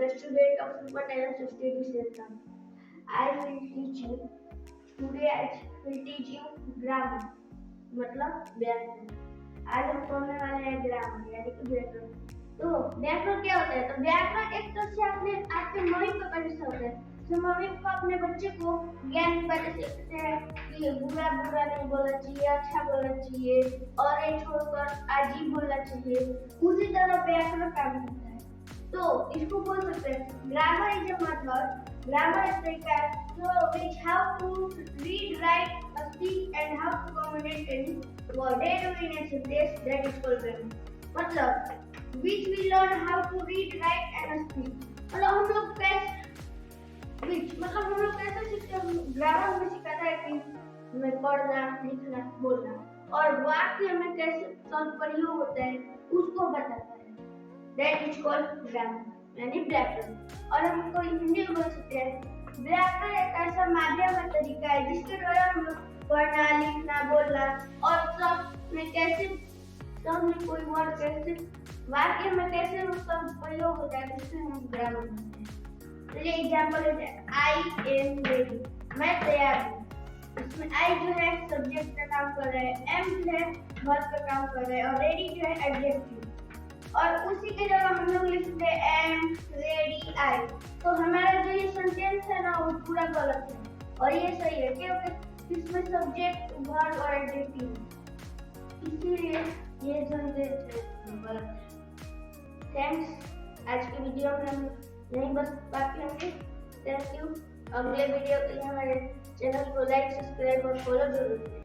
the student of Super Terrace Study Center. I will teach you. Today I will teach you grammar. मतलब व्याकरण। आज हम पढ़ने वाले हैं ग्रामर यानी कि व्याकरण। तो व्याकरण क्या होता है? तो व्याकरण एक तरह से आपने आपके मम्मी पापा जैसा होता है। तो मम्मी पापा अपने बच्चे को ज्ञान बातें सीखते हैं कि बुरा बुरा नहीं बोलना चाहिए, अच्छा बोलना चाहिए और ये छोड़कर अजीब बोलना चाहिए। उसी तरह व्याकरण काम करता है। तो इसको बोल सकते हैं grammar is a method, grammar is तरीका so which how to read, write, speak and how to communicate in what they do in a sentence that is called grammar. मतलब which we learn how to read, write and speak. मतलब हम लोग कैसे which मतलब हम लोग कैसे सीखते हैं? ग्रामर में सिखाता है कि मैं पढ़ना, लिखना, बोलना और वाक्य में कैसे शब्द प्रयोग होता है उसको बताता है। That is called grammar यानी व्याकरण। और हम इसको हिंदी में बोल सकते हैं व्याकरण एक ऐसा माध्यम और तरीका है जिसके द्वारा हम लोग पढ़ना, लिखना, बोलना और सब में कैसे सब में कोई वर्ड कैसे वाक्य में कैसे उसका प्रयोग होता है जिससे हम ग्रामर बोलते हैं। चलिए एग्जांपल लेते हैं आई एम रेडी, मैं तैयार हूँ। इसमें आई जो है सब्जेक्ट का काम कर रहा है, एम जो है वर्ब का काम कर रहा है और रेडी जो है एडजेक्टिव। और उसी के जगह हम लोग लिखते हैं एम रेडी आई, तो हमारा जो ये सेंटेंस है ना वो पूरा गलत है और ये सही है क्योंकि इसमें सब्जेक्ट वर्ब और एडजेक्टिव है, इसीलिए ये सेंटेंस गलत है। थैंक्स। आज की वीडियो में हम यहीं बस बात करेंगे। Thank you. अगले वीडियो के लिए हमारे चैनल को लाइक, सब्सक्राइब और फॉलो जरूर करें।